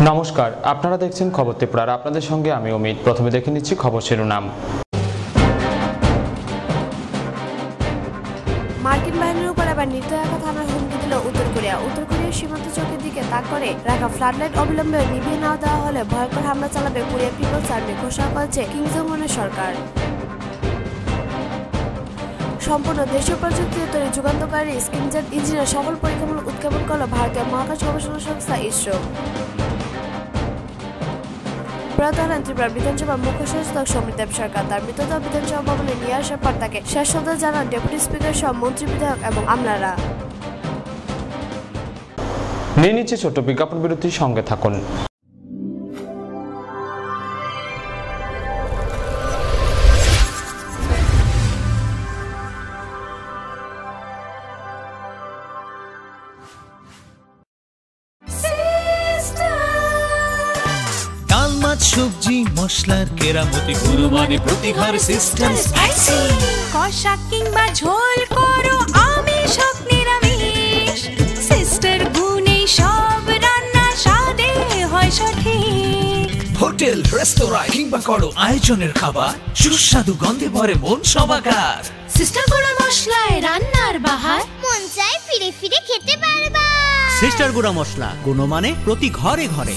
নমস্কার, আপনারা দেখছেন খবর ত্রিপুরা। আপনাদের সঙ্গে আমি অমিত। প্রথমে দেখে নিচ্ছি খবর শিরোনাম। মার্কিন বাহিনীর উপর এবার নির্দয়াঘাত হামলার হুমকি দিল উত্তর কোরিয়া। উত্তর কোরিয়ার সীমান্ত চৌকির দিকে তাক করে রাখা ফ্লাডলাইট অবিলম্বে নিভিয়ে না দেওয়া হলে ভয়ঙ্কর হামলা চালাবে কোরিয়ার পিপলস আর্মি, ঘোষণা করেছে কিম জং উনের সরকার। সম্পূর্ণ দেশীয় প্রযুক্তিতে তৈরি যুগান্তকারী স্কিনজেট ইঞ্জিনের সফল পরীক্ষামূলক উৎক্ষেপণ করল ভারতীয় মহাকাশ গবেষণা সংস্থা ইসরো। প্রয়াত হলেন ত্রিপুরার বিধানসভার মুখ্য সচেতক সমীর দেব সরকার। তার মৃতদেহ বিধানসভা ভবনে নিয়ে আসার পর তাকে শেষ শ্রদ্ধা জানান ডেপুটি স্পিকার সহ মন্ত্রী, বিধায়ক এবং আমলারা। নিয়ে নিচ্ছে ছোট বিজ্ঞাপন বিরতির সঙ্গে থাকুন। সবজি মশলার কেরামতি গুরু মানে প্রতিঘর সিস্টেম স্পাইসি। কষা কিংবা ঝোল করো আমিষ হোক নিরামিষ, সিস্টার গুণে সব রান্না স্বাদে হয় সঠিক। হোটেল রেস্তোরাঁ কিংবা করো আয়োজনের খাবার, সুস্বাদু গন্ধে ভরে মন সবাকার। সিস্টার গুঁড়া মশলায় রান্নার বাহার, মন চায় ফিরে ফিরে খেতে পারবা। সিস্টার গুঁড়া মশলা গুণমানে প্রতি ঘরে ঘরে।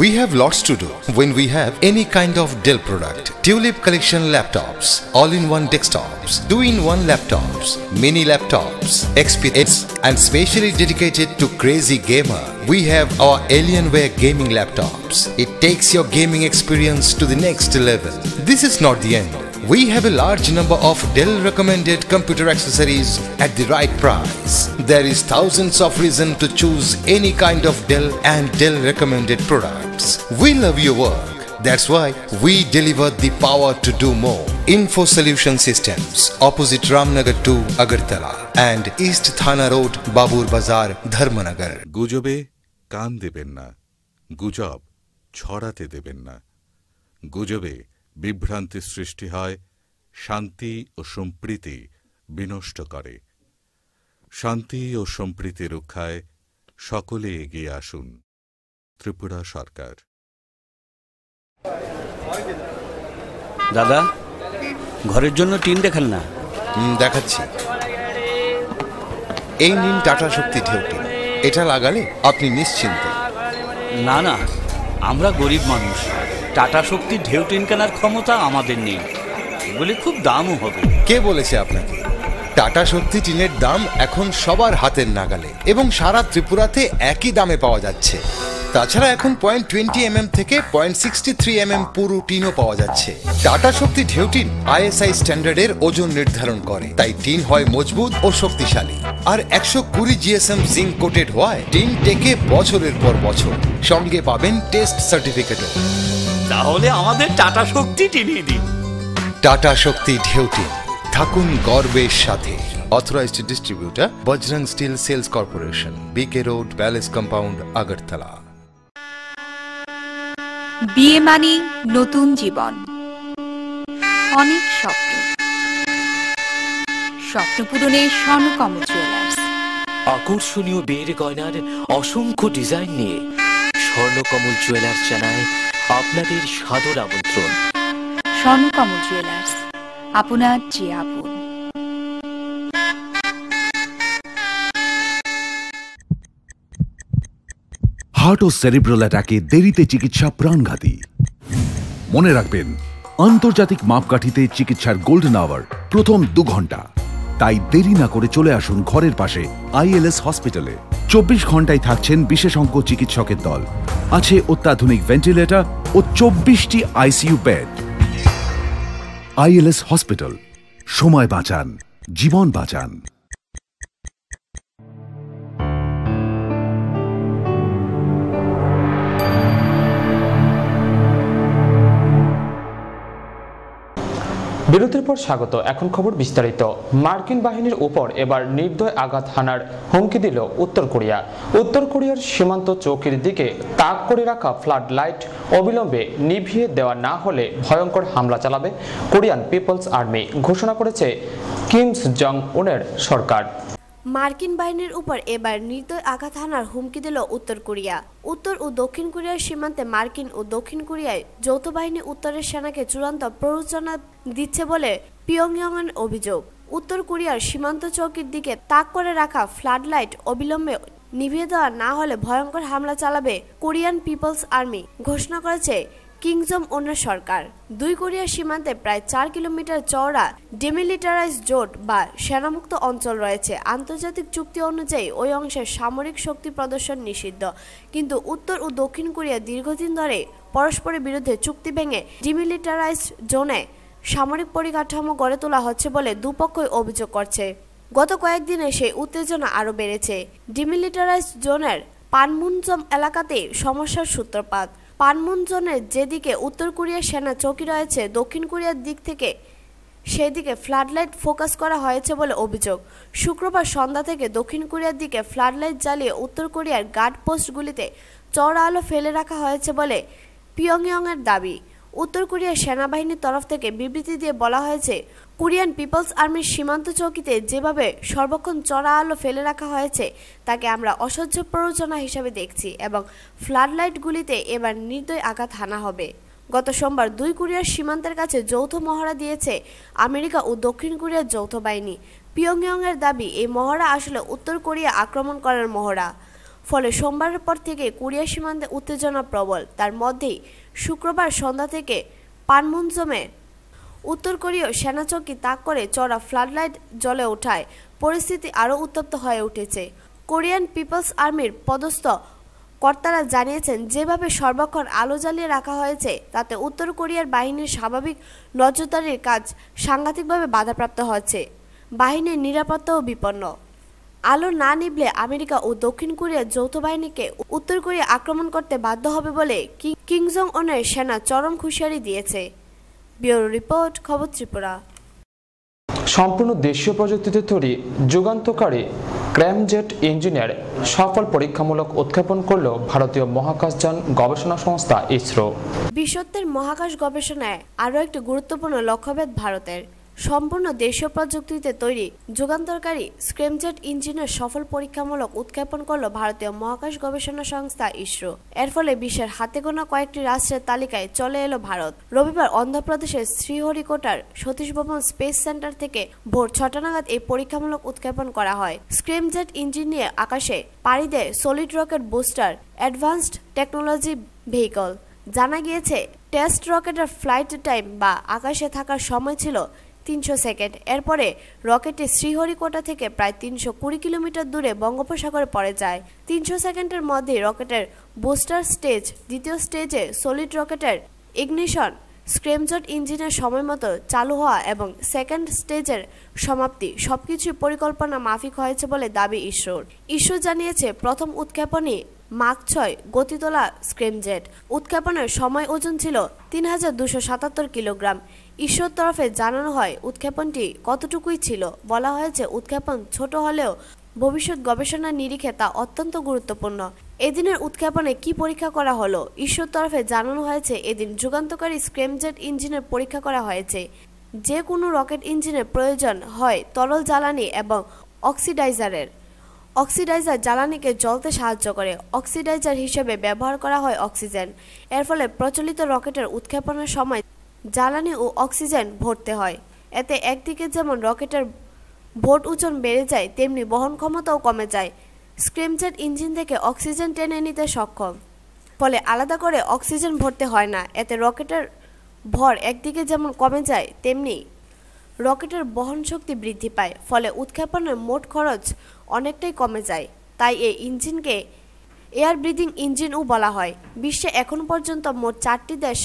We have lots to do when we have any kind of Dell product. Tulip collection laptops, all-in-one desktops, 2-in-1 laptops, mini laptops, XPS, and specially dedicated to crazy gamer. We have our Alienware gaming laptops. It takes your gaming experience to the next level. This is not the end. We have a large number of Dell recommended computer accessories at the right price. There is thousands of reasons to choose any kind of Dell and Dell recommended products. We love your work. That's why we deliver the power to do more. Info Solution Systems, opposite Ramnagar 2, Agartala, and East Thana Road, Babur Bazar, Dharmanagar. গুজবে কান দেবেন না, গুজব ছড়াতে দেবেন না। গুজবে বিভ্রান্তি সৃষ্টি হয়, শান্তি ও সম্প্রীতি বিনষ্ট করে। শান্তি ও সম্প্রীতি রক্ষায় সকলে এগিয়ে আসুন। ত্রিপুরা সরকার। দাদা, ঘরের জন্য টিন দেখাল না? দেখাচ্ছি। এই নিন টাটা শক্তি ঢেউটি। এটা লাগালে আপনি নিশ্চিন্ত। না না, আমরা গরিব মানুষ, টাটা শক্তির ঢেউ টিন কেনার ক্ষমতা আমাদের নেই। এগুলি খুব দামও হবে। কে বলেছে আপনাকে? টাটা শক্তি টিনের দাম এখন সবার হাতের নাগালে এবং সারা ত্রিপুরাতে একই দামে পাওয়া যাচ্ছে। তাছাড়া এখন 0.20 থেকে 0.63 পুরো টিনও পাওয়া যাচ্ছে। টাটা শক্তি ঢেউ টিন ISI স্ট্যান্ডার্ডের ওজন নির্ধারণ করে, তাই টিন হয় মজবুত ও শক্তিশালী। আর 120 GSM জিঙ্ক কোটেড হওয়ায় টিন টেকে বছরের পর বছর। সঙ্গে পাবেন টেস্ট সার্টিফিকেটও। তাহলে আমাদের টাটা শক্তি টিনিয়ে দিন। টাটা শক্তি ঢেউ টিন, থাকুন গর্বের সাথে। Authorised distributor Bajrang steel sales corporation, BK road, palace compound, Agartala. বিয়ে মানে নতুন জীবন, অনেক স্বপ্ন। স্বপ্ন পূরণে স্বর্ণকমল জুয়েলার্স। আকর্ষণীয় বিয়ের গয়নার অসংখ্য ডিজাইন নিয়ে স্বর্ণকমল জুয়েলার্স জানায় আপনাদের সাদর আমন্ত্রণ। স্বর্ণকমল জুয়েলার্স, আপনার যে আপন। হার্ট ও সেরিব্রাল অ্যাটাকে দেরিতে চিকিৎসা প্রাণঘাতী। মনে রাখবেন, আন্তর্জাতিক মাপকাঠিতে চিকিৎসার গোল্ডেন আওয়ার প্রথম 2 ঘন্টা। তাই দেরি না করে চলে আসুন ঘরের পাশে ILS হসপিটালে। 24 ঘন্টায় থাকছেন বিশেষজ্ঞ চিকিৎসকের দল। আছে অত্যাধুনিক ভেন্টিলেটর ও 24টি ICU বেড। ILS হসপিটাল, সময় বাঁচান, জীবন বাঁচান। বিরতির পর স্বাগত। এখন খবর বিস্তারিত। মার্কিন বাহিনীর উপর এবার নির্দয় আঘাত হানার হুমকি দিল উত্তর কোরিয়া। উত্তর কোরিয়ার সীমান্ত চৌকির দিকে তাক করে রাখা ফ্লাড লাইট অবিলম্বে নিভিয়ে দেওয়া না হলে ভয়ঙ্কর হামলা চালাবে কোরিয়ান পিপলস আর্মি, ঘোষণা করেছে কিম জং উনের সরকার। মার্কিন বাহিনীর উপর এবার নির্দয় আঘাত হানার হুমকি দিল উত্তর কোরিয়া। উত্তর ও দক্ষিণ কোরিয়ার সীমান্তে মার্কিন ও দক্ষিণ কোরিয়ায় যৌথ বাহিনী উত্তরের সেনাকে চূড়ান্ত প্ররোচনা দিচ্ছে বলে পিয়ংইয়ংয়ের অভিযোগ। উত্তর কোরিয়ার সীমান্ত চৌকির দিকে তাক করে রাখা ফ্লাড লাইট অবিলম্বে নিভিয়ে দেওয়া না হলে ভয়ঙ্কর হামলা চালাবে কোরিয়ান পিপলস আর্মি ঘোষণা করেছে কিম জং উনের সরকার। দুই কোরিয়ার সীমান্তে প্রায় 4 কিলোমিটার চওড়া ডেমিলিটারাইজ জোন বা সেনামুক্ত অঞ্চল রয়েছে। আন্তর্জাতিক চুক্তি অনুযায়ী ওই অংশে সামরিক শক্তি প্রদর্শন নিষিদ্ধ, কিন্তু উত্তর ও দক্ষিণ কোরিয়া দীর্ঘদিন ধরে পরস্পরের বিরুদ্ধে চুক্তি ভেঙে ডিমিলিটারাইজ জোনে সামরিক পরিকাঠামো গড়ে তোলা হচ্ছে বলে দুপক্ষই অভিযোগ করছে। গত কয়েকদিনে সেই উত্তেজনা আরও বেড়েছে। ডিমিলিটারাইজ জোনের পানমুনজম এলাকাতে সমস্যার সূত্রপাত। পানমুনজনের যেদিকে উত্তর কোরিয়ার সেনা চৌকি রয়েছে, দক্ষিণ কোরিয়ার দিক থেকে সেদিকে ফ্লাডলাইট ফোকাস করা হয়েছে বলে অভিযোগ। শুক্রবার সন্ধ্যা থেকে দক্ষিণ কোরিয়ার দিকে ফ্লাডলাইট জ্বালিয়ে উত্তর কোরিয়ার গার্ড পোস্টগুলিতে চওড়া আলো ফেলে রাখা হয়েছে বলে পিয়ংইয়ংয়ের দাবি। উত্তর কোরিয়ার সেনাবাহিনীর তরফ থেকে বিবৃতি দিয়ে বলা হয়েছে, কোরিয়ান পিপলস আর্মির সীমান্ত চৌকিতে যেভাবে সর্বক্ষণ চড়া আলো ফেলে রাখা হয়েছে তাকে আমরা অসহ্য প্ররোচনা হিসেবে দেখছি এবং ফ্লাডলাইটগুলিতে এবার নির্দয় আঘাত হানা হবে। গত সোমবার দুই কোরিয়ার সীমান্তের কাছে যৌথ মহড়া দিয়েছে আমেরিকা ও দক্ষিণ কোরিয়ার যৌথ বাহিনী। পিয়ংইয়ংয়ের দাবি, এই মহড়া আসলে উত্তর কোরিয়া আক্রমণ করার মহড়া। ফলে সোমবারের পর থেকে কোরিয়া সীমান্তে উত্তেজনা প্রবল। তার মধ্যেই শুক্রবার সন্ধ্যা থেকে পানমুনজমে উত্তর কোরীয় সেনা চৌকি তাক করে চড়া ফ্লাডলাইট জ্বলে ওঠায় পরিস্থিতি আরও উত্তপ্ত হয়ে উঠেছে। কোরিয়ান পিপলস আর্মির পদস্থ কর্তারা জানিয়েছেন, যেভাবে সর্বক্ষণ আলো জ্বালিয়ে রাখা হয়েছে তাতে উত্তর কোরিয়ার বাহিনীর স্বাভাবিক নজরদারির কাজ সাংঘাতিকভাবে বাধাপ্রাপ্ত হচ্ছে। বাহিনীর নিরাপত্তাও বিপন্ন। আলো না নিভলে আমেরিকা ও দক্ষিণ কোরিয়ার যৌথ বাহিনীকে উত্তর কোরিয়া আক্রমণ করতে বাধ্য হবে বলে কিম জং উনের সেনা চরম হুঁশিয়ারি দিয়েছে। ব্যুরো রিপোর্ট, খবর ত্রিপুরা। সম্পূর্ণ দেশীয় প্রযুক্তিতে তৈরি যুগান্তকারী স্ক্র্যামজেট ইঞ্জিনের সফল পরীক্ষামূলক উৎক্ষেপণ করল ভারতীয় মহাকাশযান গবেষণা সংস্থা ইসরো। বিশ্বত্বের মহাকাশ গবেষণায় আরও একটি গুরুত্বপূর্ণ লক্ষ্যভেদ ভারতের। সম্পূর্ণ দেশীয় প্রযুক্তিতে তৈরি যুগান্তকারী স্ক্র্যামজেট ইঞ্জিনের সফল পরীক্ষামূলক উৎক্ষেপণ করল ভারতীয় মহাকাশ গবেষণা সংস্থা ইসরো। এর ফলে বিশ্বের হাতে গোনা কয়েকটি রাষ্ট্রের তালিকায় চলে এলো ভারত। রবিবার অন্ধ্রপ্রদেশের শ্রীহরিকোটার সতীশ ভবন স্পেস সেন্টার থেকে ভোর 6টা নাগাদ এই পরীক্ষামূলক উৎক্ষেপণ করা হয়। স্ক্র্যামজেট ইঞ্জিন নিয়ে আকাশে পাড়ি দেয় solid rocket booster advanced technology vehicle. জানা গিয়েছে, টেস্ট রকেটের ফ্লাইট টাইম বা আকাশে থাকার সময় ছিল 300 সেকেন্ড। এরপরে রকেটটি শ্রীহরিকোটা থেকে প্রায় 320 কিলোমিটার দূরে বঙ্গোপসাগরে পড়ে যায়। 300 সেকেন্ডের মধ্যে রকেটের বুস্টার স্টেজ, দ্বিতীয় স্টেজে সলিড রকেটের ইগনিশন, স্ক্র্যামজেট ইঞ্জিনের সময়মতো চালু হওয়া এবং সেকেন্ড স্টেজের সমাপ্তি সবকিছুই পরিকল্পনা মাফিক হয়েছে বলে দাবি ইসরোর। ইসরো জানিয়েছে, প্রথম উৎক্ষেপণই মাক 6 গতি তোলা স্ক্র্যামজেট। উৎক্ষেপণের সময় ওজন ছিল 3277 কিলোগ্রাম। ইসরোর তরফে জানানো হয়, উৎক্ষেপণটি কতটুকুই ছিল। বলা হয়েছে, উৎক্ষেপণ ছোট হলেও ভবিষ্যৎ গবেষণার নিরিখে তা অত্যন্ত গুরুত্বপূর্ণ। এদিনের উৎক্ষেপণে কি পরীক্ষা করা হলো? ইসরোর তরফে জানানো হয়েছে, এদিন যুগান্তকারী স্ক্র্যামজেট ইঞ্জিনের পরীক্ষা করা হয়েছে। যে কোনো রকেট ইঞ্জিনের প্রয়োজন হয় তরল জ্বালানি এবং অক্সিডাইজারের। অক্সিডাইজার জ্বালানিকে জ্বলতে সাহায্য করে। অক্সিডাইজার হিসেবে ব্যবহার করা হয় অক্সিজেন। এর ফলে প্রচলিত রকেটের উৎক্ষেপণের সময় জ্বালানি ও অক্সিজেন ভরতে হয়। এতে একদিকে যেমন রকেটের ভোট ওজন বেড়ে যায়, তেমনি বহন ক্ষমতাও কমে যায়। স্ক্র্যামজেট ইঞ্জিন থেকে অক্সিজেন টেনে নিতে সক্ষম, ফলে আলাদা করে অক্সিজেন ভরতে হয় না। এতে রকেটের ভর একদিকে যেমন কমে যায়, তেমনি রকেটের বহন শক্তি বৃদ্ধি পায়। ফলে উৎক্ষেপণের মোট খরচ অনেকটাই কমে যায়। তাই এই ইঞ্জিনকে এয়ার ব্রিদিং ইঞ্জিনও বলা হয়। বিশ্বে এখন পর্যন্ত মোট 4টি দেশ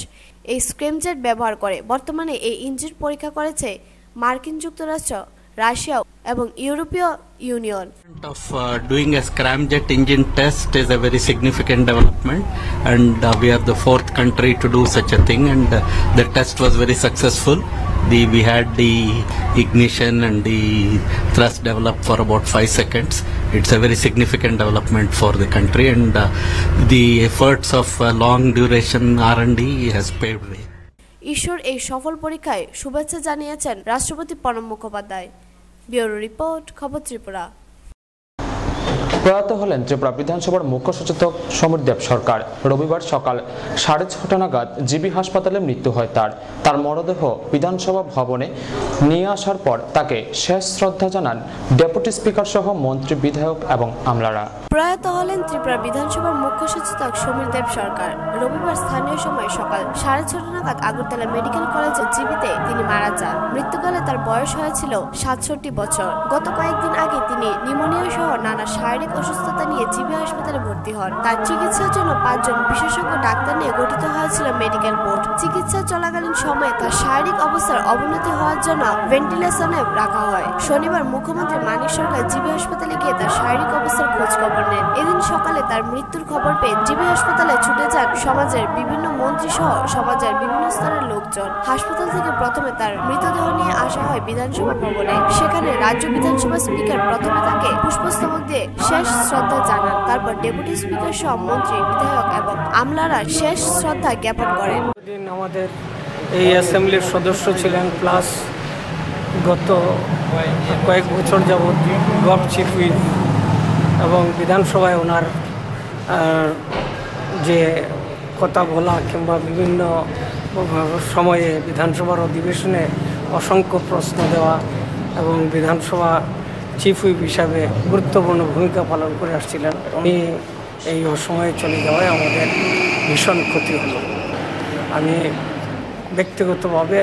এই স্ক্র্যামজেট ব্যবহার করে। বর্তমানে এই ইঞ্জিন পরীক্ষা করেছে মার্কিন যুক্তরাষ্ট্র, রাশিয়া এবং ইউরোপীয় union. Doing a scramjet engine test is a very significant development, and we are the 4th country to do such a thing, and the test was very successful. We had the ignition and the thrust developed for about 5 seconds. It's a very significant development for the country, and the efforts of long duration R&D has paved way. ঈশ্বর এই সফল পরীক্ষায় শুভেচ্ছা জানিয়েছেন রাষ্ট্রপতি Pranab Mukhopadhyay. Bureau report, খবর ত্রিপুরা। প্রয়াত হলেন ত্রিপুরা বিধানসভার মুখ্য সচেতক সমীর দেব সরকার। রবিবার সকাল 6:30 নাগাদ জিবি হাসপাতালে মৃত্যু হয় তার মরদেহ বিধানসভা ভবনে নিয়ে আসার পর তাকে শেষ শ্রদ্ধা জানান ডেপুটি স্পিকার সহ মন্ত্রী, বিধায়ক এবং আমলারা। প্রয়াত হলেন ত্রিপুরা বিধানসভার মুখ্য সচেতক সমীর দেব সরকার। রবিবার স্থানীয় সময় সকাল 6:30 নাগাদ আগরতলা মেডিকেল কলেজের জিবিতে তিনি মারা যান। মৃত্যুকালে তার বয়স হয়েছিল 67 বছর। গত কয়েকদিন আগে তিনি নিউমোনিয়া সহ নানা শারীরিক অসুস্থতা নিয়ে জিবি হাসপাতালে ভর্তি হন। তার চিকিৎসার জন্য 5 জন বিশেষজ্ঞ ডাক্তার নিয়ে গঠিত হয়েছিল মেডিকেল বোর্ড। চিকিৎসা চলাকালীন সময়ে তার শারীরিক অবস্থার অবনতি হওয়ার জন্য ভেন্টিলেশনে রাখা হয়। শনিবার মুখ্যমন্ত্রী মানিক সরকার জিবি হাসপাতালে গিয়ে তার শারীরিক অবস্থার খোঁজ খবর নেন। এদিন সকালে তার মৃত্যুর খবর পেয়ে জিবি হাসপাতালে ছুটে যান সমাজের বিভিন্ন মন্ত্রী সহ সমাজের বিভিন্ন স্তরের লোকজন। হাসপাতাল থেকে প্রথমে তার মৃতদেহ নিয়ে আসা হয় বিধানসভা ভবনে। সেখানে রাজ্য বিধানসভা স্পিকার প্রথমে তাকে পুষ্পস্তবক দিয়ে শেষ শ্রদ্ধা জানান। তারপর ডেপুটি স্পিকার সহ মন্ত্রী, বিধায়ক এবং আমলারা শেষ শ্রদ্ধা জ্ঞাপন করেন। আমাদের এই অ্যাসেম্বলির সদস্য ছিলেন, প্লাস গত কয়েক বছর যাবৎ গভ চিফ হুইপ এবং বিধানসভায় ওনার যে কথা বলা কিংবা বিভিন্ন সময়ে বিধানসভার অধিবেশনে অসংখ্য প্রশ্ন দেওয়া এবং বিধানসভা চিফ হুইপ হিসাবে গুরুত্বপূর্ণ ভূমিকা পালন করে আসছিলেন। উনি এই অসময়ে চলে যাওয়ায় আমাদের ভীষণ ক্ষতি হলো। আমি ব্যক্তিগতভাবে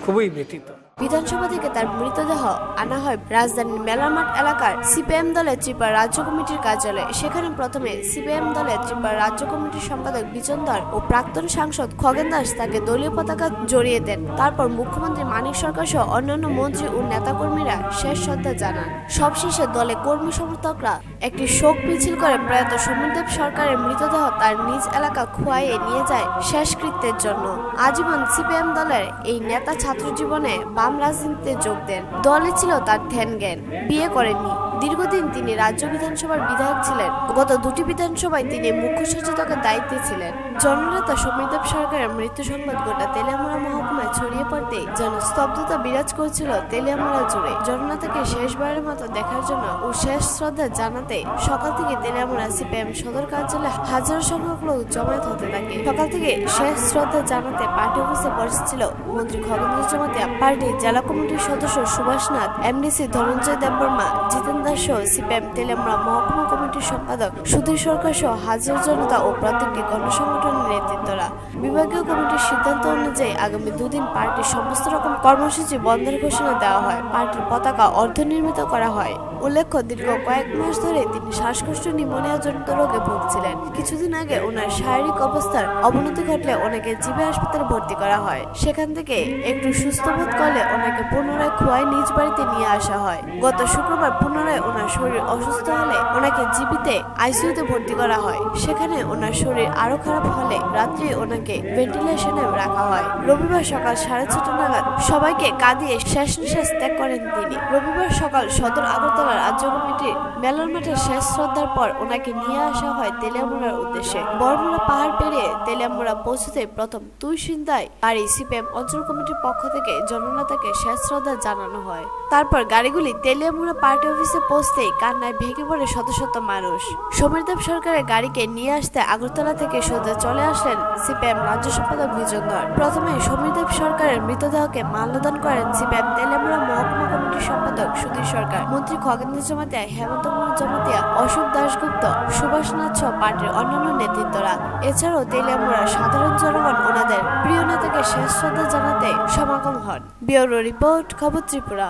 খুবই ব্যথিত। বিধানসভা থেকে তার মৃতদেহ আনা হয় রাজধানীর মেলারমাঠ এলাকার সিপিএম দলের ত্রিপুরা রাজ্য কমিটির কার্যালয়ে। সেখানে প্রথমে সিপিএম দলের ত্রিপুরা রাজ্য কমিটির সম্পাদক বিজন ধর ও প্রাক্তন সাংসদ খগেন দাস তাকে দলীয় পতাকা জড়িয়ে দেন। তারপর মুখ্যমন্ত্রী মানিক সরকার সহ অন্যান্য মন্ত্রী ও নেতাকর্মীরা শেষ শ্রদ্ধা জানান। সবশেষে দলে কর্মী সমর্থকরা একটি শোক মিছিল করে প্রয়াত সমীর দেব সরকারের মৃতদেহ তার নিজ এলাকা খোয়াইয়ে নিয়ে যায় শেষকৃত্যের জন্য। আজীবন সিপিএম দলের এই নেতা ছাত্র জীবনে বাম রাজনীতিতে যোগ দেন। দলে ছিল তার ধ্যান জ্ঞান। বিয়ে করেননি। দীর্ঘদিন তিনি রাজ্য বিধানসভার বিধায়ক ছিলেন। গত 2টি বিধানসভায় তিনি মুখ্য সচেতকের দায়িত্বে ছিলেন। জননেতা সমীর দেব সরকারের মৃত্যু সংবাদ গোটা তেলিয়ামুড়া মহকুমায় ছড়িয়ে পড়তে যেন স্তব্ধতা বিরাজ করছিল তেলিয়ামুড়া জুড়ে। জননেতাকে শেষবারের মতো দেখার জন্য ও শেষ শ্রদ্ধা জানাতে সকাল থেকে তেলিয়ামুড়া সিপিএম সদর কার্যালয়ে হাজারো সংখ্যক লোক জমায়েত হতে থাকে। সকাল থেকে শেষ শ্রদ্ধা জানাতে পার্টি অফিসে বসেছিল মন্ত্রী খগেন দাস, পার্টি জেলা কমিটির সদস্য সুভাষ নাথ, এমডিসি ধনঞ্জয় দেববর্মা, জিতেন দাস সহ সিপিএম তেলিয়ামুড়া মহকুমা কমিটির সম্পাদক সুধীর সরকার সহ হাজার জনতা ও প্রত্যেকটি গণসংগঠনের নেতৃত্বরা। বিভাগীয় কমিটির সিদ্ধান্ত অনুযায়ী আগামী 2 দিন পার্টির সমস্ত রকম কর্মসূচি বন্ধের ঘোষণা দেওয়া হয়। পার্টির পতাকা অর্ধনির্মিত করা হয়। উল্লেখ্য, দীর্ঘ কয়েক মাস ধরে তিনি শ্বাসকষ্ট, নিউমোনিয়া জনিত রোগে ভুগছিলেন। কিছুদিন আগে ওনার শারীরিক অবস্থার অবনতি ঘটলে ওনাকে জিবি হাসপাতালে ভর্তি করা হয়। সেখান থেকে একটু সুস্থ বোধ করলে ওনাকে পুনরায় খোয়াই নিজ বাড়িতে নিয়ে আসা হয়। গত শুক্রবার পুনরায় ওনার শরীর অসুস্থ হলে ওনাকে জিবিতে আইসিইউতে ভর্তি করা হয়। সেখানে ওনার শরীর আরো খারাপ হলে রাত্রি ওনাকে ভেন্টিলেশনে রাখা হয়। রবিবার সকাল 6:30 নাগাদ সবাইকে কাঁদিয়ে শেষ নিঃশ্বাস ত্যাগ করেন তিনি। রবিবার সকাল সদর আগরতলা রাজ্য কমিটির মেলার মাঠে শেষ শ্রদ্ধার পর ওনাকে নিয়ে আসা হয় তেলিয়ামুড়ার উদ্দেশ্যে। বড়মুড়া পাহাড় পেরিয়ে তেলিয়ামুড়া পৌঁছতে প্রথম তুইসিন্দায় বাড়ি সিপিএম অঞ্চল কমিটির পক্ষ থেকে জননেতাকে শেষ শ্রদ্ধা জানানো হয়। তারপর গাড়িগুলি তেলিয়ামুড়া পার্টি অফিসে পৌঁছতেই কান্নায় ভেঙে পড়ে শত শত মানুষ। সমীর দেব সরকারের গাড়িকে নিয়ে আসতে আগরতলা থেকে সোজা চলে আসলেন সিপিএম রাজ্য সম্পাদক বিজন ধর। প্রথমে সমীর দেব সরকারের মৃতদেহকে মাল্যদান করেন সিপিএম তেলিয়ামুড়া মহকুমা কমিটির সম্পাদক সুধীর সরকার, মন্ত্রী খগেন দাস জমাতিয়া, হেমন্ত কুমার জমাতিয়া, অশোক দাশগুপ্ত, সুভাষ নাথ সহ পার্টির অন্যান্য নেতৃত্বরা। এছাড়াও তেলিয়ামুড়ার সাধারণ জনগণ ওনাদের প্রিয় নেতাকে শেষ শ্রদ্ধা জানাতে সমাগম হন। ব্যুরো রিপোর্ট, খবর ত্রিপুরা।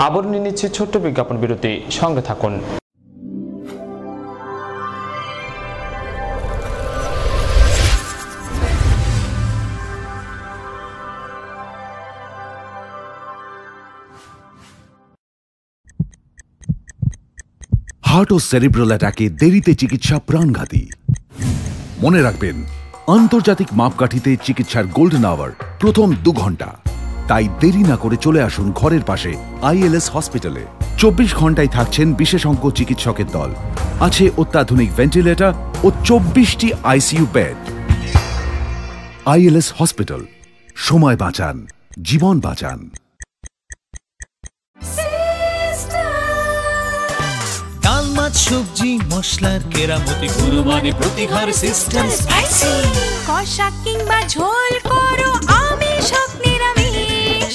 আবার নিয়ে নিচ্ছে ছোট্ট বিজ্ঞাপন বিরতি, সঙ্গে থাকুন। হার্ট ও সেরিব্রাল অ্যাটাকে দেরিতে চিকিৎসা প্রাণঘাতী। মনে রাখবেন, আন্তর্জাতিক মাপকাঠিতে চিকিৎসার গোল্ডেন আওয়ার প্রথম 2 ঘন্টা। তাই দেরি না করে চলে আসুন ঘরের পাশে আইএলএস হসপিটালে। 24 ঘন্টায় থাকছেন বিশেষজ্ঞ চিকিৎসকের দল। আছে অত্যাধুনিক ভেন্টিলেটর ও 24টি আইসিইউ বেড। আইএলএস হসপিটাল, সময় বাঁচান, জীবন বাঁচান। মাছ সবজি মশলার কেরামতি গুণমানে প্রতি ঘর সিস্টেম স্পাইসি। কষা কিংবা ঝোল করো আমিষ হোক নিরামিষ,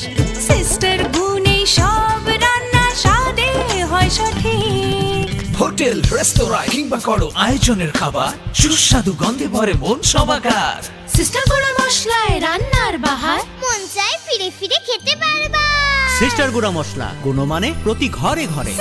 সিস্টার গুণে সব রান্না স্বাদে হয় সঠিক। হোটেল রেস্তোরাঁ কিংবা করো আয়োজনের খাবার, সুস্বাদু গন্ধে ভরে মন সবাকার। সিস্টার গুঁড়া মশলায় রান্নার বাহার, মন চাই ফিরে ফিরে খেতে পারবা। সিস্টার গুঁড়া মশলা, গুণমানে প্রতি ঘরে ঘরে।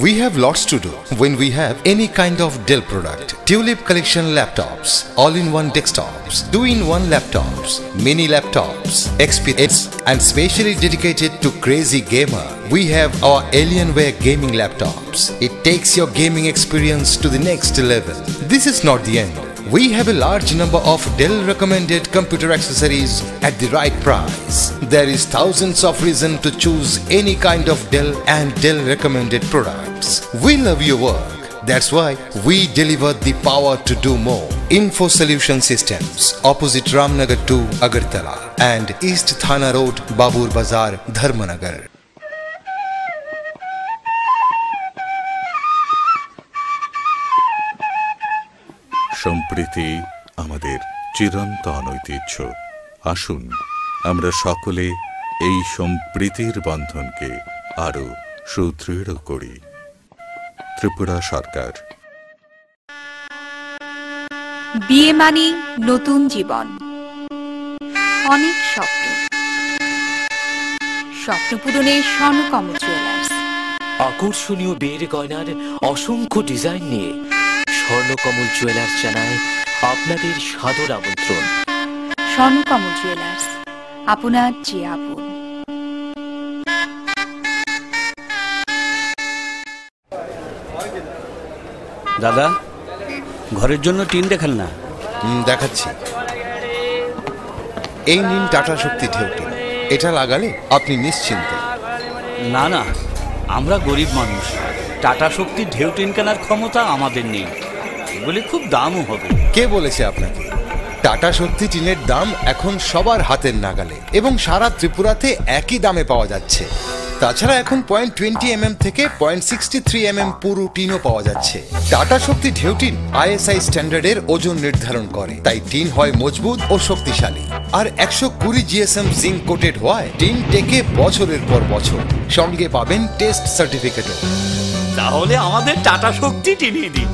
We have lots to do when we have any kind of Dell product. Tulip collection laptops, all-in-one desktops, 2-in-1 laptops, mini laptops, XPS, and specially dedicated to crazy gamer. We have our Alienware gaming laptops. It takes your gaming experience to the next level. This is not the end. We have a large number of Dell recommended computer accessories at the right price. There is thousands of reasons to choose any kind of Dell and Dell recommended products. We love your work. That's why we deliver the power to do more. Info Solution Systems, opposite Ramnagar 2, Agartala, and East Thana Road, Babur Bazar, Dharmanagar. সম্প্রীতি আমাদের চিরন্তন ঐতিহ্য। আসুন আমরা সকলে এই সম্প্রীতির বন্ধনকে আরো সুদৃঢ় করি। ত্রিপুরা সরকার। বিয়ে মানে নতুন জীবন, অনেক স্বপ্ন, স্বপ্ন পূরণে স্বর্ণকমল জুয়েলার্স। আকর্ষণীয় বিয়ের গয়নার অসংখ্য ডিজাইন নিয়ে স্বর্ণকমল জুয়েলার্স জানায় আপনাদের সাদর আমন্ত্রণ। স্বর্ণকমল জুয়েলার্স, আপনার যে আপন। দাদা, ঘরের জন্য টিন দেখান না। দেখাচ্ছি। এই নিন টাটা শক্তি ঢেউটিন, এটা লাগালে আপনি নিশ্চিন্ত। না না, আমরা গরিব মানুষ, টাটা শক্তির ঢেউ টিন কেনার ক্ষমতা আমাদের নেই। এগুলি খুব দামও হবে। কে বলেছে আপনাকে? টাটা শক্তি টিনের দাম এখন সবার হাতের নাগালে এবং সারা ত্রিপুরাতে একই দামে পাওয়া যাচ্ছে। তাছাড়া এখন 0.20 থেকে 0.63 পুরো টিনও পাওয়া যাচ্ছে। টাটা শক্তি ঢেউ টিন ISI স্ট্যান্ডার্ডের ওজন নির্ধারণ করে, তাই টিন হয় মজবুত ও শক্তিশালী। আর 120 GSM জিঙ্ক কোটেড হওয়ায় টিন টেকে বছরের পর বছর। সঙ্গে পাবেন টেস্ট সার্টিফিকেটও। তাহলে আমাদের টাটা শক্তি টিনিয়ে দিন।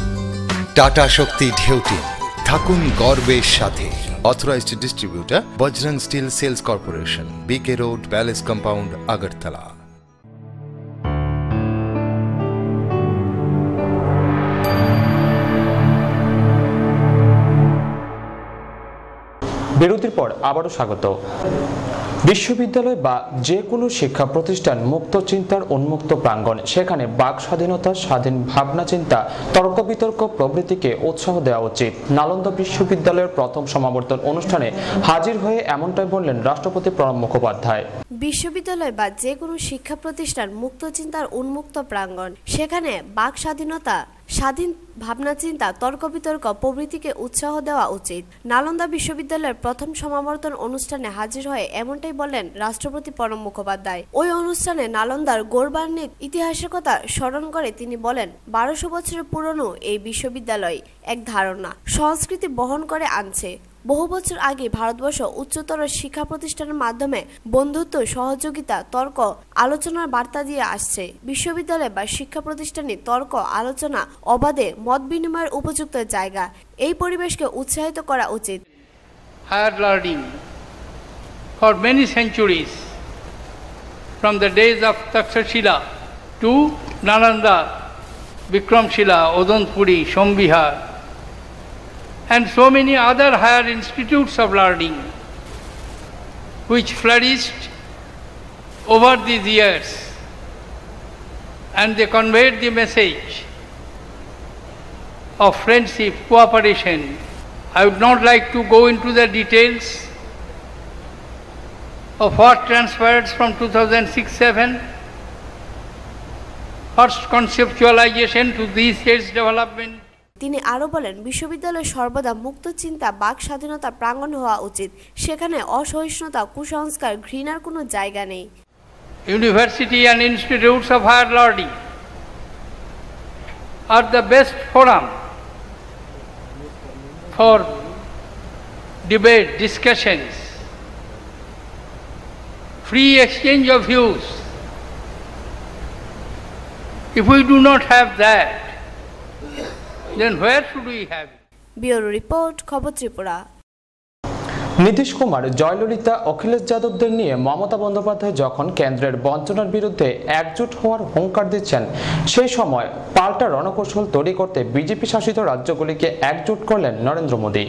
টাটা শক্তি ঢেউ টিন, থাকুন গর্বের সাথে। Authorised distributor Bajrang steel sales corporation, BK road, palace compound, Agartala. বিরতির পর আবারও স্বাগত। বিশ্ববিদ্যালয় বা যে কোনো শিক্ষা প্রতিষ্ঠান মুক্ত চিন্তার উন্মুক্ত প্রাঙ্গণ। সেখানে বাক স্বাধীনতা, স্বাধীন ভাবনা চিন্তা, তর্ক বিতর্ক প্রভৃতিকে উৎসাহ দেওয়া উচিত। নালন্দা বিশ্ববিদ্যালয়ের প্রথম সমাবর্তন অনুষ্ঠানে হাজির হয়ে এমনটাই বললেন রাষ্ট্রপতি প্রণব মুখোপাধ্যায়। বিশ্ববিদ্যালয় বা যে কোনো শিক্ষা প্রতিষ্ঠান মুক্ত চিন্তার উন্মুক্ত প্রাঙ্গণ। সেখানে বাক স্বাধীনতা, স্বাধীন ভাবনা চিন্তা, তর্ক বিতর্ক প্রভৃতিকে উৎসাহ দেওয়া উচিত। নালন্দা বিশ্ববিদ্যালয়ের প্রথম সমাবর্তন অনুষ্ঠানে হাজির হয়ে এমনটাই বললেন রাষ্ট্রপতি প্রণব মুখোপাধ্যায়। ওই অনুষ্ঠানে নালন্দার গৌরবান্বিত ইতিহাসের কথা স্মরণ করে তিনি বলেন, 1200 বছরের পুরনো এই বিশ্ববিদ্যালয় এক ধারণা, সংস্কৃতি বহন করে আনছে। বহু বছর আগে ভারতবর্ষ উচ্চতর শিক্ষা প্রতিষ্ঠানের মাধ্যমে বন্ধুত্ব, সহযোগিতা, তর্ক, আলোচনার বার্তা দিয়ে আসছে। বিশ্ববিদ্যালয় বা শিক্ষা প্রতিষ্ঠানে তর্ক, আলোচনা, অবাধে মত বিনিময়ের উপযুক্ত জায়গা। এই পরিবেশকে উৎসাহিত করা উচিত। Higher learning for many centuries, from the days of Takshashila to Nalanda, Vikramshila, Odanpuri, Shambhihar, and so many other higher institutes of learning which flourished over these years, and they conveyed the message of friendship, cooperation. I would not like to go into the details of what transpired from 2006-07, first conceptualization to these days development. তিনি আরো বলেন, বিশ্ববিদ্যালয় সর্বদা মুক্ত চিন্তা, বাক স্বাধীনতা প্রাঙ্গণ হওয়া উচিত। সেখানে অসহিষ্ণুতা, কুসংস্কার, ঘৃণার কোনো জায়গা নেই। University and institutes of higher learning are the best forum for debate, discussions, free exchange of views. If we do not have that, then where should we have it? Bureau report, খবর ত্রিপুরা। নীতিশ কুমার, জয়ললিতা, অখিলেশ যাদবদের নিয়ে মমতা বন্দ্যোপাধ্যায় যখন কেন্দ্রের বঞ্চনার বিরুদ্ধে একজোট হওয়ার হুঙ্কার দিচ্ছেন, সেই সময় পাল্টা রণকৌশল তৈরি করতে বিজেপি শাসিত রাজ্যগুলিকে একজোট করলেন নরেন্দ্র মোদী।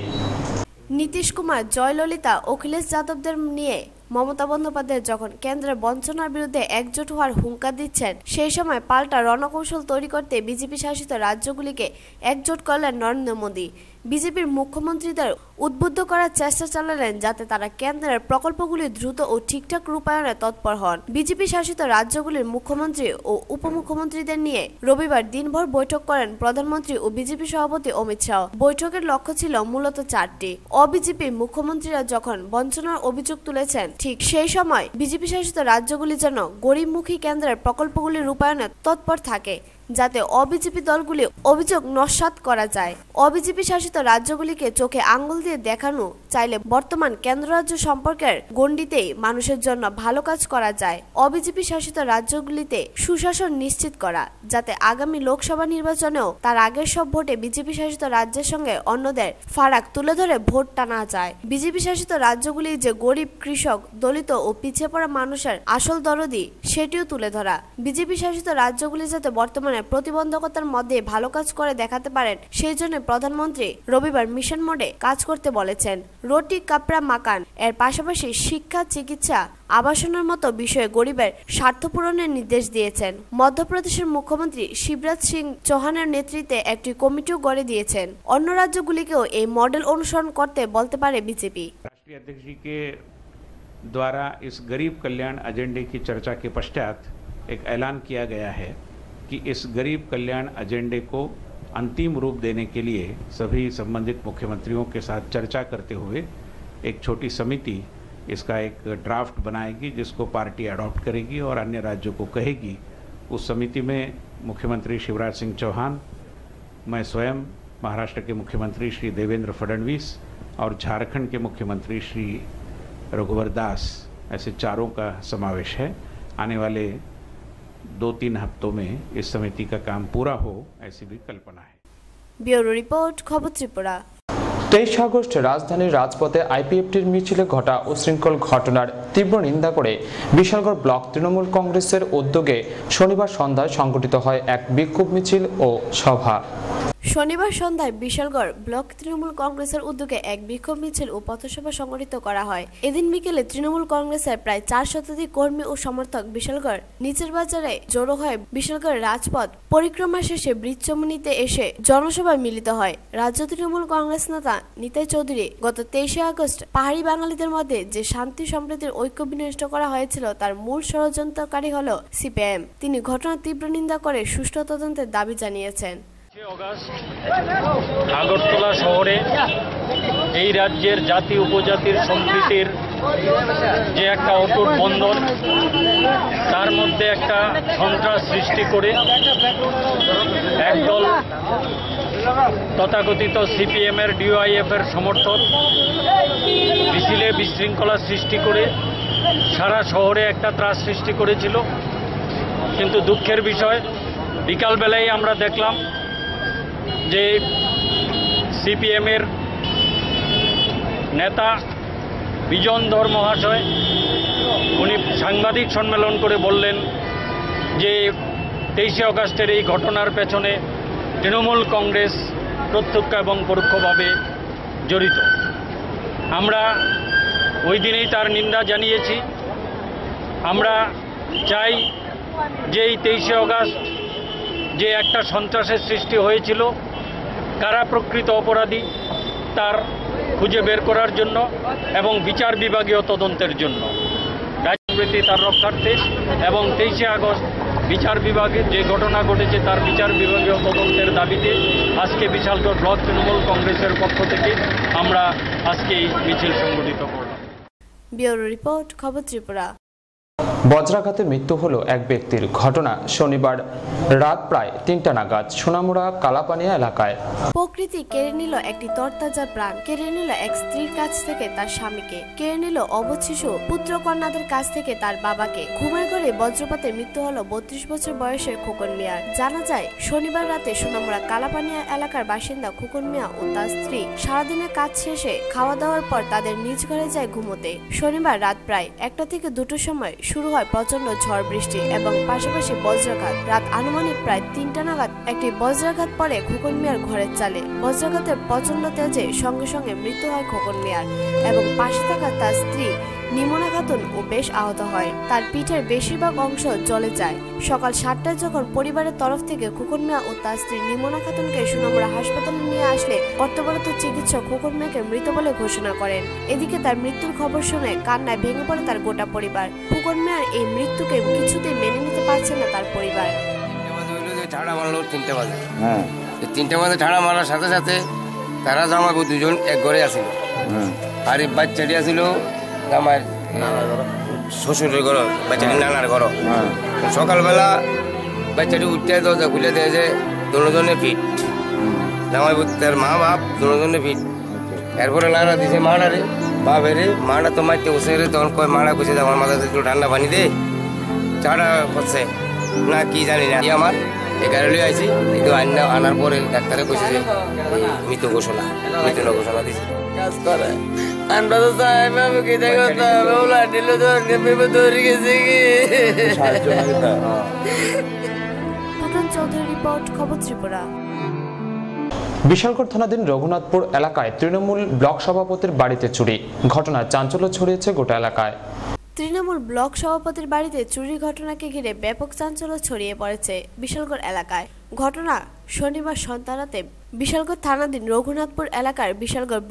নীতিশ কুমার, জয়ললিতা, অখিলেশ যাদবদের নিয়ে মমতা বন্দ্যোপাধ্যায় যখন কেন্দ্রের বঞ্চনার বিরুদ্ধে একজোট হওয়ার হুঙ্কার দিচ্ছেন, সেই সময় পাল্টা রণকৌশল তৈরি করতে বিজেপি শাসিত রাজ্যগুলিকে একজোট করলেন নরেন্দ্র মোদী। বিজেপির মুখ্যমন্ত্রীদের উদ্বুদ্ধ করার চেষ্টা চালালেন যাতে তারা কেন্দ্রের প্রকল্পগুলি দ্রুত ও ঠিকঠাক রূপায়ণে তৎপর হন। বিজেপি শাসিত রাজ্যগুলির মুখ্যমন্ত্রী ও উপমুখ্যমন্ত্রীদের নিয়ে রবিবার দিনভর বৈঠক করেন প্রধানমন্ত্রী ও বিজেপি সভাপতি অমিত শাহ। বৈঠকের লক্ষ্য ছিল মূলত চারটি। অবিজেপি মুখ্যমন্ত্রীরা যখন বঞ্চনার অভিযোগ তুলেছেন, ঠিক সেই সময় বিজেপি শাসিত রাজ্যগুলি যেন গরিবমুখী কেন্দ্রের প্রকল্পগুলি রূপায়ণে তৎপর থাকে, যাতে অবিজেপি দলগুলি অভিযোগ নস্যাৎ করা যায়। অবিজেপি শাসিত রাজ্যগুলিকে চোখে আঙ্গুল দিয়ে দেখানো চাইলে বর্তমান কেন্দ্র রাজ্য সম্পর্কের গণ্ডিতেই মানুষের জন্য ভালো কাজ করা যায়। অবিজেপি শাসিত রাজ্যগুলিতে সুশাসন নিশ্চিত করা, যাতে আগামী লোকসভা নির্বাচনেও তার আগের সব ভোটে বিজেপি শাসিত রাজ্যের সঙ্গে অন্যদের ফারাক তুলে ধরে ভোট টানা যায়। বিজেপি শাসিত রাজ্যগুলি যে গরিব, কৃষক, দলিত ও পিছিয়ে পড়া মানুষের আসল দরদি, সেটিও তুলে ধরা। বিজেপি শাসিত রাজ্যগুলি যাতে বর্তমানে প্রতিবন্ধকতার মধ্যে ভালো কাজ করে দেখাতে পারেন, সেই জন্য প্রধানমন্ত্রী রবিবার মিশন মোডে কাজ করতে বলেছেন। রুটি কাপড়া মাকান এর পাশাপাশি শিক্ষা, চিকিৎসা, আবাসনের মতো বিষয়ে গরিবের স্বার্থ পূরণের নির্দেশ দিয়েছেন। মধ্যপ্রদেশের মুখ্যমন্ত্রী শিবরাজ সিং চৌহানের নেতৃত্বে একটি কমিটিও গড়ে দিয়েছেন। অন্য রাজ্যগুলিকেও এই মডেল অনুসরণ করতে বলতে পারে বিজেপি। राष्ट्रीय अध्यक्ष जी के द्वारा इस गरीब कल्याण एजेंडे की चर्चा के पश्चात एक ऐलान किया गया है कि इस गरीब कल्याण एजेंडे को अंतिम रूप देने के लिए सभी संबंधित मुख्यमंत्रियों के साथ चर्चा करते हुए एक छोटी समिति इसका एक ड्राफ्ट बनाएगी, जिसको पार्टी अडॉप्ट करेगी और अन्य राज्यों को कहेगी। उस समिति में मुख्यमंत्री शिवराज सिंह चौहान, मैं स्वयं, महाराष्ट्र के मुख्यमंत्री श्री देवेंद्र फडणवीस और झारखंड के मुख्यमंत्री श्री रघुवर दास, ऐसे चारों का समावेश है। आने वाले 2-3 हफ्तों में इस समिति का काम पूरा हो, ऐसी भी कल्पना है। ব্যুরো রিপোর্ট, খবর ত্রিপুরা। 23 আগস্ট রাজধানীর রাজপথে আইপিএফটির মিছিলে ঘটা উশৃঙ্খল ঘটনার তীব্র নিন্দা করে বিশালগড় ব্লক তৃণমূল কংগ্রেসের উদ্যোগে শনিবার সন্ধ্যায় সংগঠিত হয় এক বিক্ষোভ মিছিল ও সভা। শনিবার সন্ধ্যায় বিশালগড় ব্লক তৃণমূল কংগ্রেসের উদ্যোগে এক বিক্ষোভ মিছিল ও পথসভা সংগঠিত করা হয়। এদিন বিকেলে তৃণমূল কংগ্রেসের প্রায় 4 শতাধিক কর্মী ও সমর্থক বিশালগড় নিচের বাজারে জড়ো হয়। বিশালগড় রাজপথ পরিক্রমা শেষে ব্রিজচমনিতে এসে জনসভায় মিলিত হয়। রাজ্য তৃণমূল কংগ্রেস নেতা নিতাই চৌধুরী গত 23 আগস্ট পাহাড়ি বাঙালিদের মধ্যে যে শান্তি সম্প্রীতির ঐক্য বিনষ্ট করা হয়েছিল, তার মূল ষড়যন্ত্রকারী হল সিপিএম। তিনি ঘটনার তীব্র নিন্দা করে সুষ্ঠু তদন্তের দাবি জানিয়েছেন। আগরতলা শহরে এই রাজ্যের জাতি উপজাতির সম্প্রীতির যে একটা অটুট বন্ধন, তার মধ্যে একটা সন্ত্রাস সৃষ্টি করে একদল তথাকথিত সিপিএমের ডিওয়াইএফের সমর্থক মিছিলে বিশৃঙ্খলা সৃষ্টি করে সারা শহরে একটা ত্রাস সৃষ্টি করেছিল। কিন্তু দুঃখের বিষয়, বিকালবেলায় আমরা দেখলাম যে সিপিএমের নেতা বিজন ধর মহাশয় উনি সাংবাদিক সম্মেলন করে বললেন যে 23 আগস্টের এই ঘটনার পেছনে তৃণমূল কংগ্রেস প্রত্যক্ষ এবং পরোক্ষভাবে জড়িত। আমরা ওই দিনেই তার নিন্দা জানিয়েছি। আমরা চাই যে এই 23 আগস্ট যে একটা সন্ত্রাসের সৃষ্টি হয়েছিল, কারা প্রকৃত অপরাধী তার খুঁজে বের করার জন্য এবং বিচার বিভাগীয় তদন্তের জন্য রাজনীতি তার রক্ষার্থে এবং 23 আগস্ট বিচার বিভাগের যে ঘটনা ঘটেছে তার বিচার বিভাগীয় তদন্তের দাবিতে আজকে বিশালগড় ব্লক তৃণমূল কংগ্রেসের পক্ষ থেকে আমরা আজকে এই মিছিল সংগঠিত করলাম। ব্যুরো রিপোর্ট, খবর ত্রিপুরা। বজ্রাঘাতে মৃত্যু হলো এক ব্যক্তির। ঘটনা শনিবার রাত প্রায় ৩টা নাগাদ সোনামুড়া কালাপানিয়া এলাকায়। প্রকৃতি কেড়ে নিল একটি তরতাজা প্রাণ, কেড়ে নিল এক স্ত্রীর কাছ থেকে তার স্বামীকে, কেড়ে নিল অবুঝ শিশু পুত্র কন্যাদের কাছ থেকে তার বাবাকে। ঘুমের ঘরে বজ্রপাতে মৃত্যু হলো ৩২ বছর বয়সের খোকন মিয়ার। জানা যায় শনিবার রাতে সোনামুড়া কালাপানিয়া এলাকার বাসিন্দা খোকন মিয়া ও তার স্ত্রী সারাদিনের কাজ শেষে খাওয়া দাওয়ার পর তাদের নিজ ঘরে যায় ঘুমোতে। শনিবার রাত প্রায় ১টা থেকে ২টোর সময় শুরু হয় প্রচন্ড ঝড় বৃষ্টি এবং পাশাপাশি বজ্রাঘাত। রাত আনুমানিক প্রায় ৩টা নাগাদ একটি বজ্রাঘাত পড়ে খোকন মিয়ার ঘরের চালে। বজ্রাঘাতের প্রচন্ড তেজে সঙ্গে সঙ্গে মৃত্যু হয় খোকন মিয়ার এবং পাশে থাকা তার স্ত্রী নিমনা খাতুন ও বেশ আহত হয়। তার পিঠের বেশিরভাগ অংশ জ্বলে যায়। সকাল ৭টায় যখন পরিবারের তরফ থেকে খোকন মিয়া ও তার স্ত্রী নিমনা খাতুনকে সোনামুড়া হাসপাতালে নিয়ে আসলে কর্তব্যরত চিকিৎসক খোকন মিয়াকে মৃত বলে ঘোষণা করেন। এদিকে তার মৃত্যুর খবর শুনে কান্নায় ভেঙে পড়ে তার গোটা পরিবার। খোকন মিয়ার এই মৃত্যুকে কিছুতেই মেনে নিতে পারছে না তার পরিবার। 3টা মারলো, 3টে বাজে। 3টে বাজে ঠাড়া মারার সাথে সাথে তারা জামাই দুজন এক ঘরে আসিল। আর এই বাচ্চাটি আসিল আমার শ্বশুরের ঘর, বাচ্চাটি নানার ঘর। সকালবেলা বাচ্চাটি উঠতে দরজা খুলে দেয় যে দুজনে ফিট, জামাই তার মা বাপ দুজনে ফিট। এরপরে নানা দিছে মাড়ারে বাপেরে, মাড়া তো মারতে বসে রে, তখন কয় মাড়া কইছে আমার মাথাতে একটু ঠান্ডা পানি দে, চাটা করছে না কি জানি না। আমার এগারো আইছি, কিন্তু আনার পরে ডাক্তারে কইছে যে মৃত ঘোষণা দিছে। কাজ করে আমরা তো সাহেব আমি কেটে করতাম, ওলা দিল তো বিপদ ধরে গেছে কি। পুটন চৌধুরী রিপোর্ট, খবর ত্রিপুরা। বিশালগড় থানাধীন রঘুনাথপুর এলাকায় তৃণমূল ব্লক সভাপতির বাড়িতে চুরি। ঘটনায় চাঞ্চল্য ছড়িয়েছে গোটা এলাকায়। তৃণমূল ব্লক সভাপতির বাড়িতে চুরির ঘটনাকে ঘিরে ব্যাপক চাঞ্চল্য ছড়িয়ে পড়েছে বিশালগড় এলাকায়। ঘটনা শনিবার সন্ধ্যা রাতে বিশালগড় থানাধীন রঘুনাথপুর এলাকার বিশালগড়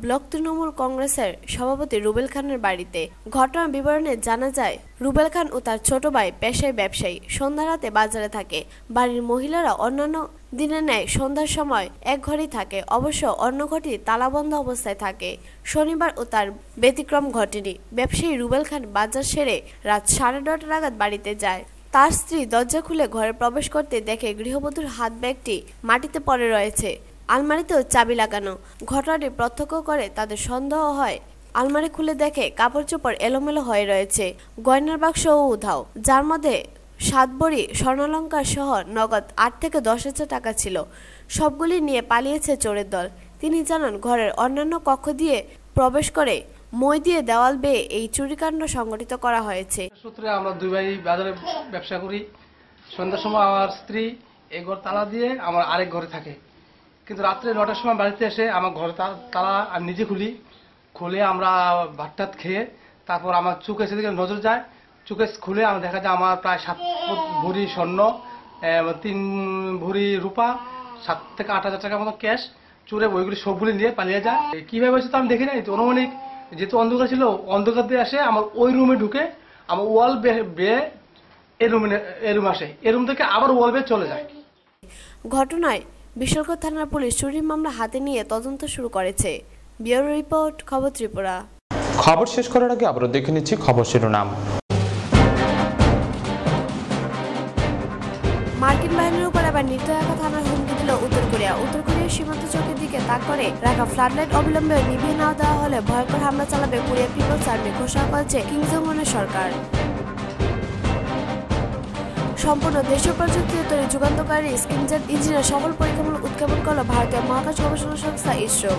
ব্লক তৃণমূল কংগ্রেসের সভাপতি রুবেল খানের বাড়িতে। ঘটনার বিবরণে জানা যায়, রুবেল খান ও তার ছোট ভাই পেশায় ব্যবসায়ী, সন্ধ্যা রাতে বাজারে থাকে। বাড়ির মহিলারা অন্যান্য দিনের ন্যায় সন্ধ্যার সময় এক ঘরেই থাকে, অবশ্য অন্য ঘরটি তালাবন্ধ অবস্থায় থাকে। শনিবার ও তার ব্যতিক্রম ঘটেনি। ব্যবসায়ী রুবেল খান বাজার সেরে রাত 9:30 নাগাদ বাড়িতে যায়। তার স্ত্রী দরজা খুলে ঘরে প্রবেশ করতে দেখে গৃহবধূর হাত ব্যাগটি মাটিতে পড়ে রয়েছে, আলমারিতেও চাবি লাগানো। ঘটনাটি প্রত্যক্ষ করে তাদের সন্দেহ হয়। আলমারি খুলে দেখে কাপড় চোপড় এলোমেলো হয়ে রয়েছে, গয়নার বাক্সও উধাও, যার মধ্যে 7 ভরি স্বর্ণালঙ্কার সহ নগদ 8 থেকে 10,000 টাকা ছিল। সবগুলি নিয়ে পালিয়েছে চোরের দল। তিনি জানান, ঘরের অন্যান্য কক্ষ দিয়ে প্রবেশ করে মই দিয়ে দেওয়াল বেয়ে এই চুরিকাণ্ড সংগঠিত করা হয়েছে। সূত্রে আমরা দুই ভাই বাজারে ব্যবসা করি। সন্ধ্যার সময় আমার স্ত্রী এই ঘর তালা দিয়ে আমার আরেক ঘরে থাকে, কিন্তু রাত্রে 9টার সময় বাড়িতে এসে আমার ঘরে তালা আমি নিজে খুলে আমরা ভাতটাত খেয়ে তারপর আমার চোখে সেদিকে নজর যায়। চোখে খুলে আমার দেখা যায় আমার প্রায় 7 ভরি স্বর্ণ, 3 ভরি রূপা, 7 থেকে 8,000 টাকার মতো ক্যাশ চুরে ওইগুলি সবগুলি নিয়ে পালিয়ে যায়। কিভাবে হয়েছে তো আমি দেখি নাই, তো অনুমানিক যেহেতু অন্ধকার ছিল, অন্ধকার দিয়ে আসে আমার ওই রুমে ঢুকে আমার ওয়াল বেয়ে এই রুমে আসে, এই রুম থেকে আবার ওয়াল বেয়ে চলে যায়। ঘটনায় বিশালগড় থানার পুলিশ চুরির মামলা হাতে নিয়ে তদন্ত শুরু করেছে। ব্যুরো রিপোর্ট, খবর ত্রিপুরা। খবর শেষ করার আগে আবারও দেখে নিচ্ছি খবর শিরোনাম। মার্কিন বাহিনীর উপর এবার নির্দয়াঘাত হামলার হুমকি দিল উত্তর কোরিয়া। উত্তর কোরিয়ার সীমান্ত চৌকির দিকে তাক করে রাখা ফ্লাডলাইট অবিলম্বে নিভিয়ে না দেওয়া হলে ভয়ঙ্কর হামলা চালাবে কোরিয়া পিপলস আর্মি, ঘোষণা করেছে কিম জং উনের সরকার। সম্পূর্ণ দেশীয় প্রযুক্তিতে তৈরি যুগান্তকারী স্কিনজেট ইঞ্জিনের সফল পরীক্ষামূলক উৎক্ষেপণ করল ভারতীয় মহাকাশ গবেষণা সংস্থা ইসরো।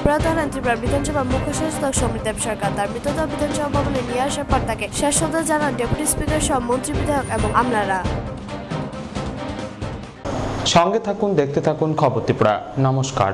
প্রধান ত্রিপুরা বিধানসভার মুখ্য সচেতক সমীরদেব সরকার তার মৃতদেহ বিধানসভা ভবনে নিয়ে আসার পর তাকে শেষ শ্রদ্ধা জানান ডেপুটি স্পিকার সহ মন্ত্রী, বিধায়ক এবং আমলারা। সঙ্গে থাকুন, দেখতে থাকুন খবর ত্রিপুরা। নমস্কার।